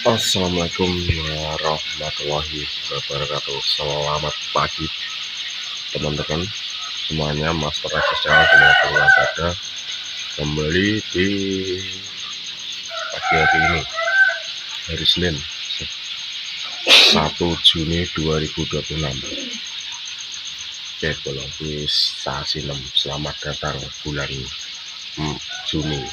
Assalamualaikum warahmatullahi wabarakatuh. Selamat pagi teman-teman semuanya. Master Access Channel semoga ada kembali di pagi hari ini, hari Senin 1 Juni 2026. Oke, kalau di stasi 6, selamat datang bulan Juni.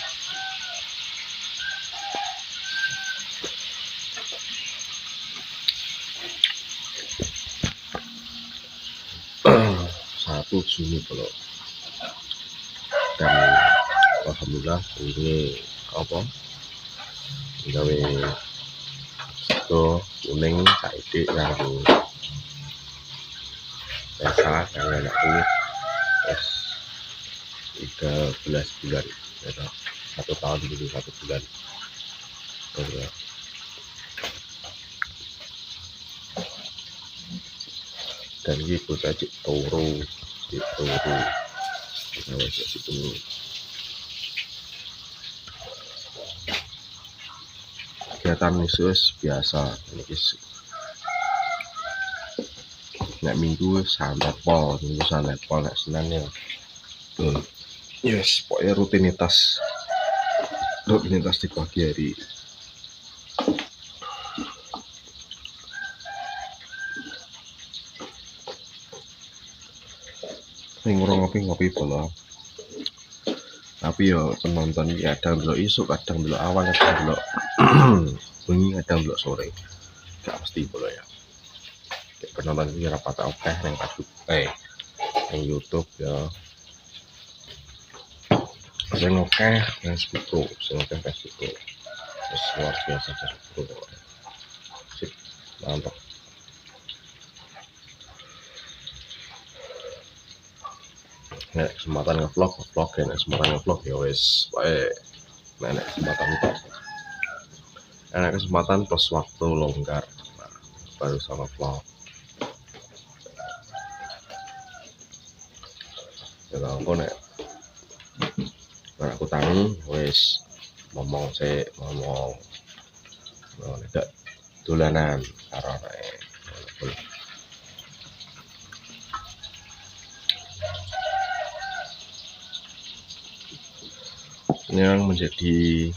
Satu Juni kalau, dan alhamdulillah ini apa gawe sego kuning saiki kanggo biasa yang enak ini es 13 bulan ya, 1 tahun dulu 1 bulan ya. Dan ini bocah cik turu kegiatan khusus biasa ini nek minggu santai pol, nek Senin ya yes, pokoknya rutinitas di pagi hari. Ngurung ngopi bola, tapi yo penonton kadang dulu isuk, kadang dulu awan, kadang dulu bengi, kadang dulu sore, gak mesti bola ya. Penonton ini rapat oke yang Facebook yang YouTube ya, saya oke Facebook tuh, terus luar biasa Facebook tuh, sip, mantap. Nek kesempatan ngevlog ya, nek kesempatan ngevlog ya wes, nek kesempatan itu, nek kesempatan plus waktu longgar, nah, baru sama vlog. Ya aku nek aku tangi wes ngomong nek dolanan karo yang menjadi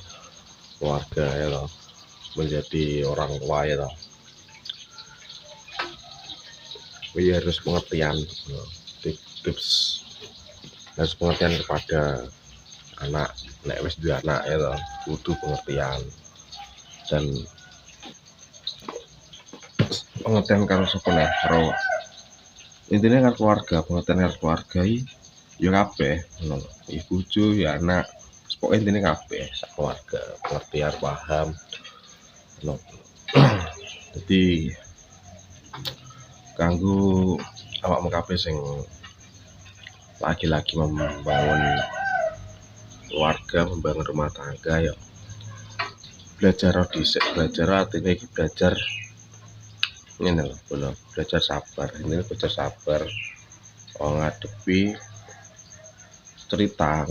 keluarga ya loh, menjadi orang tua ya loh, harus pengertian, tips harus pengertian kepada anak. Nek wis duwe anak ya loh, kudu pengertian dan pengertian karo sapa nek karo intinya kan keluarga, pengertian karo keluarga ya kabeh ngono, ibu bojo ya anak, pokoknya intinya kabeh sak keluarga pengertian paham no. Jadi kanggo awakmu kabeh sing lagi-lagi membangun keluarga, membangun rumah tangga ya belajar dhisik, belajar artinya belajar ini loh, belajar sabar, ini belajar sabar ngadepi cerita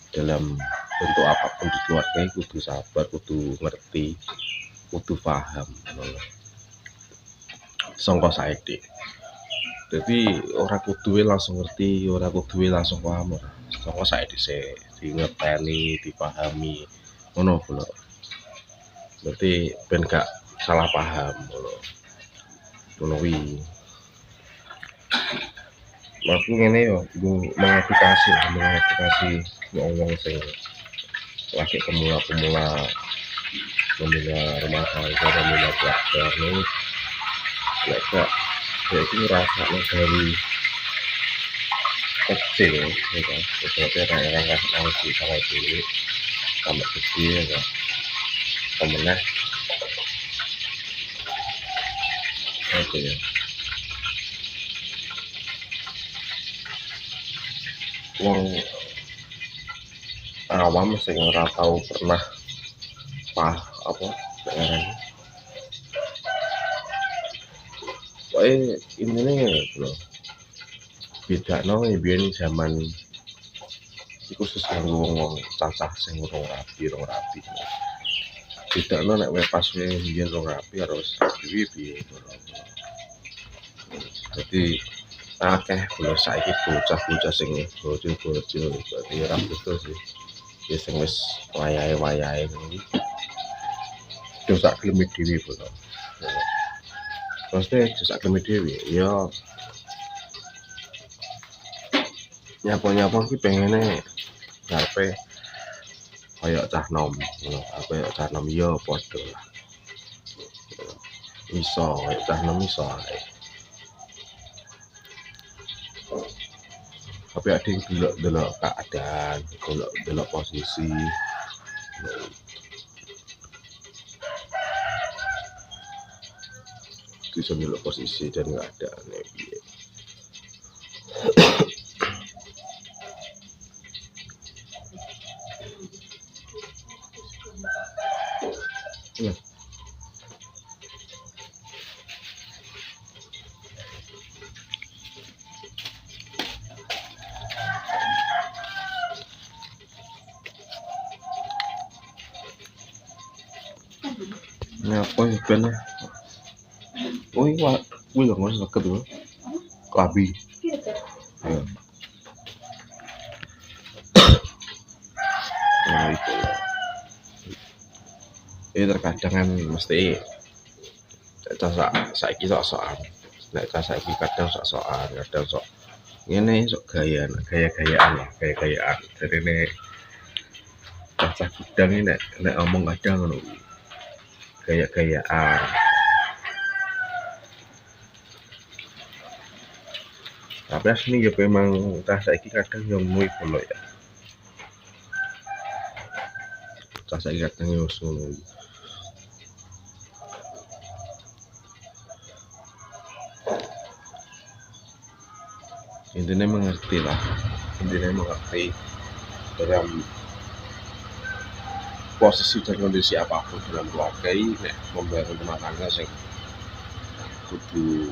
dalam bentuk apapun di keluarga, kudu sabar, kudu ngerti, kudu paham sangka saiki. Jadi orang kudu langsung ngerti, orang kudu langsung paham, sangka saiki dhisik dingerteni, dipahami ngono lho. Berarti ben gak salah paham ngono kuwi. Aku ngene yo, mengedukasi wong-wong sing lagi pemula rumah tangga, pemula keluarga nih, lek gak ya itu ngerasakno dari kecil ya kan, seperti kayak ngasih sama dulu sampai gede ya kan, pemenang oke ya. Wong awam sing ora tau pernah ini lho, bedakno biyen zaman khusus kanggo wong cacah sing urung rapi. setidaknya nek pas biyen rong rapi harus dhewe piye jadi akeh kula saiki bocah-bocah sing bojo-bojo berarti ora betul sih ya sing wis wayahe kuwi terus sak geleme dhewe kula terus sak geleme dhewe ya nyapa-nyapa ki pengene ngarepe kaya cah nom ngono kaya cah nom ya padha lah iso kaya cah nom iso ae tapi ada yang delok keadaan delok posisi bisa delok posisi dan keadaan ya piye Ngapa ya ben? Oh iya, kuwi lho Mas seket lho. Klabi. Ya. Nah itu. Terkadang kan mesti saiki sok-sokan. Nek saiki kadang sok-sokan, kadang sok ngene sok gaya-gayaan lah, gaya-gayaan. Jadi nek cacah gudang ini nek omong kadang ngono. Gaya-gayaan. Tapi asli ya memang cah saiki kadang yo ngono iku ya. Cah saiki kadang yo ngono. Intinya mengerti lah, dalam posisi dan kondisi apapun dalam keluarga ini membangun rumah tangga sing kudu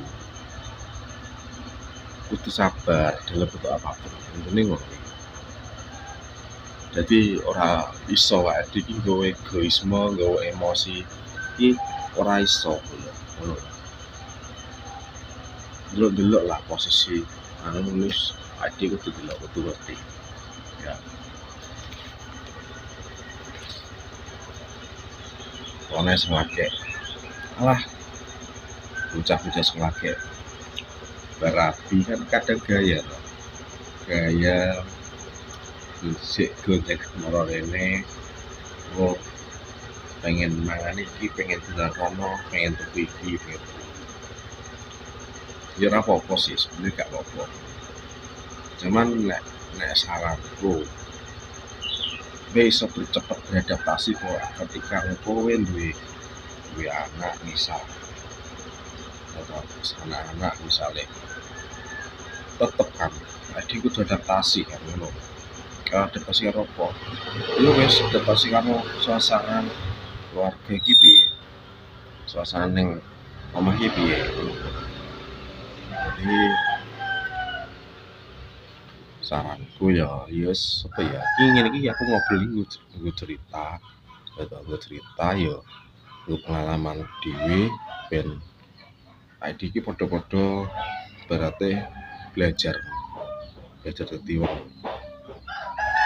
sabar dalam bentuk apapun intinya ngono jadi ora iso wae iki nggawe egoisme nggawe emosi iki ora iso ngono delok lah posisi nulis adik kudu delok kudu ngerti ya ono sing lagi alah bocah-bocah sing lagi berapi kan kadang gaya sik gojek moro rene oh pengen mangan iki pengen dolan rono pengen tuku iki ya ora apa-apa sih sebenarnya gak apa-apa cuman nek saranku bisa cepat beradaptasi kok ketika kowe duwe anak misal atau anak misalnya tetep kan jadi kudu adaptasi kan ngono adaptasi karo apa yo wis adaptasi karo suasana keluarga iki piye suasana ning omah iki piye jadi saranku ya apa ya ingin iki aku ngobrol nggo cerita ya nggo pengalaman dhewe ben adik iki padha-padha berarti belajar dadi wong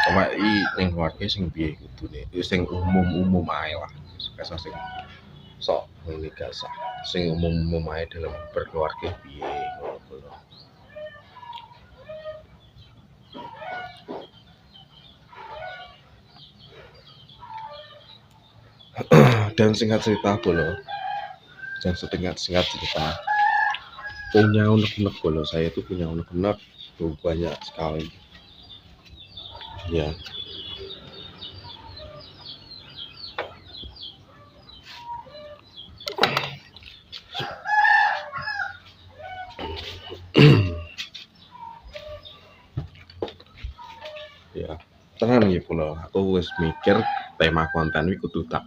awake ning keluarga sing piye kudune sing umum ae lah kasa sing sok ngene gasah sing umum ae dalam berkeluarga piye ngono dan singkat cerita punya unek-unek bolo saya itu punya unek-unek banyak sekali ya ya tenang ya pula aku wis mikir tema konten iki kudu tak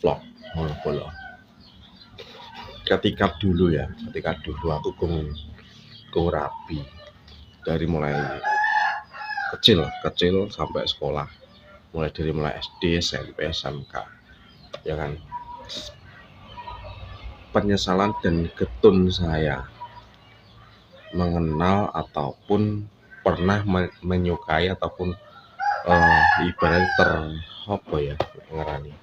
vlog ngono pula ketika dulu aku kung rapi dari mulai kecil sampai sekolah mulai SD SMP SMK ya kan, penyesalan dan getun saya mengenal ataupun pernah menyukai ataupun ibarat apa ya ngarani,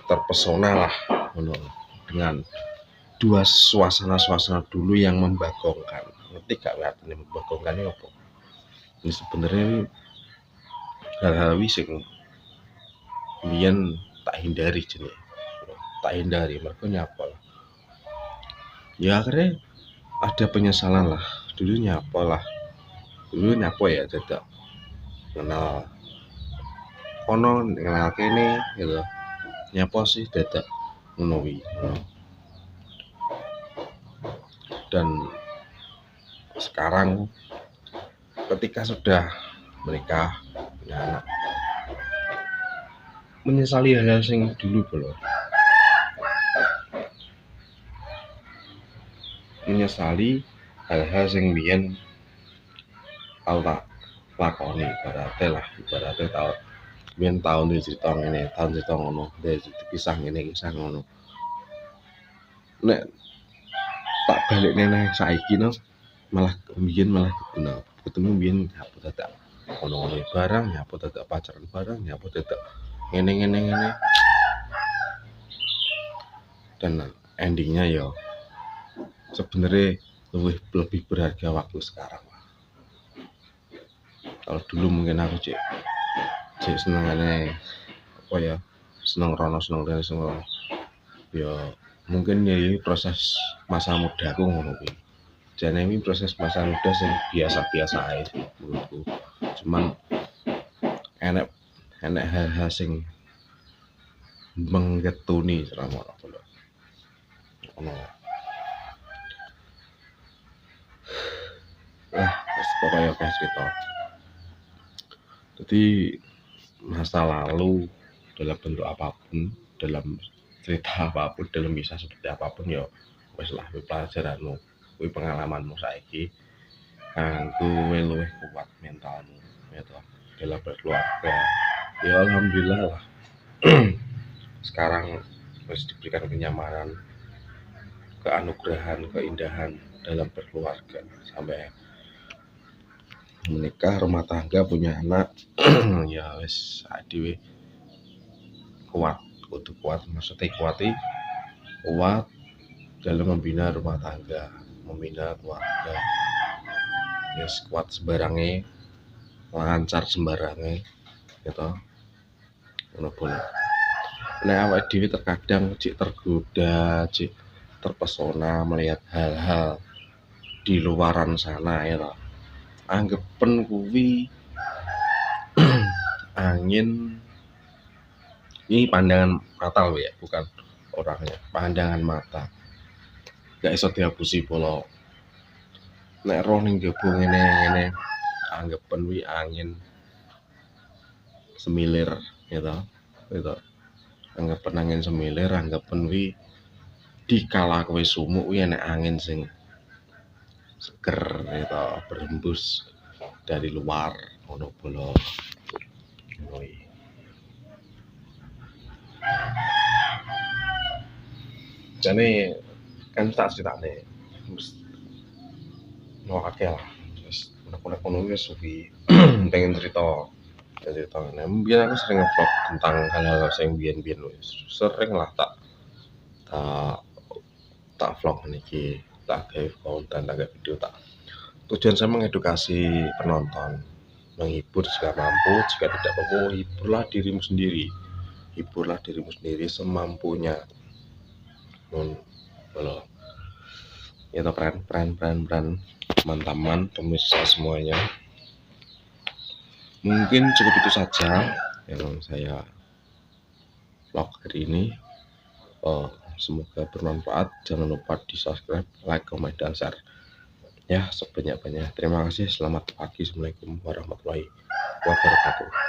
terpesona lah dengan dua suasana dulu yang membagongkan. Ngerti gak artinya membagongkan ini apa? Ini sebenarnya hal-hal sing biyen tak hindari jenenge. Tak hindari mergo nyapa lah. Ya akhirnya ada penyesalan lah. Dulu nyapa ya dadak kenal kono kenal kene gitu. Nyapa sih dadak ngono wi. Dan sekarang ketika sudah menikah punya anak, menyesali hal-hal sing dulu belum, menyesali hal-hal sing biyen tau tak lakoni, ibaratnya tau biyen tahun cerita ngene, tahun cerita ngono, kisah ngene, kisah ngono. Nek tak balik neng saiki no, malah ketemu biyen apa dadak ono barang, apa dadak pacaran barang, apa dadak ngene. Dan endingnya ya sebenarnya lebih berharga waktu sekarang. Kalau dulu mungkin aku cek senengannya apa ya, seneng rono ya mungkin ya ini proses masa muda aku ngono kuwi. Jane ini proses masa muda sing biasa-biasa ae menurutku. Cuman enek hal-hal sing menggetuni selama aku lho. Ono. Wis pokoknya akeh cerita. Jadi masa lalu dalam bentuk apapun, dalam cerita apapun, dalam bisa seperti apapun ya wis lah pelajaranmu, kuwi pengalamanmu saiki kanggo luwih kuat mentalmu ya toh dalam berkeluarga. Ya alhamdulillah lah. Sekarang harus diberikan kenyamanan, keanugerahan, keindahan dalam berkeluarga sampai menikah, rumah tangga, punya anak. Ya wis dhewe kuat, kudu kuat, maksudnya kuat dalam membina rumah tangga, membina keluarga. Yes, kuat sembarangnya, lancar sembarangnya gitu. Ngono. Nah awake dhewe terkadang tergoda, terpesona melihat hal-hal di luaran sana ya toh. Anggepen kuwi angin, ini pandangan mata loh ya, bukan orangnya, pandangan mata. Gak iso diapusi pola. Nek roh ning jaba ngene anggepen kuwi angin semilir gitu. Anggepen angin semilir, anggepen kuwi dikala kowe sumuk kuwi enek angin sing seger gitu, berembus dari luar ngono bolo. Jadi kan tak ceritane akeh lah. Terus unek-unek ngono wis suwi pengen cerita ngene. Biyen aku sering nge-vlog tentang hal-hal sing biyen-biyen wis. Sering lah tak vlog niki, tak gawe konten, tak gawe video, tujuan saya mengedukasi penonton, menghibur jika mampu, jika tidak mampu hiburlah dirimu sendiri semampunya. Kalau ya peran teman-teman pemirsa semuanya, mungkin cukup itu saja yang saya vlog hari ini. Semoga bermanfaat. Jangan lupa di subscribe, like, comment, dan share ya sebanyak-banyaknya. Terima kasih. Selamat pagi. Assalamualaikum warahmatullahi wabarakatuh.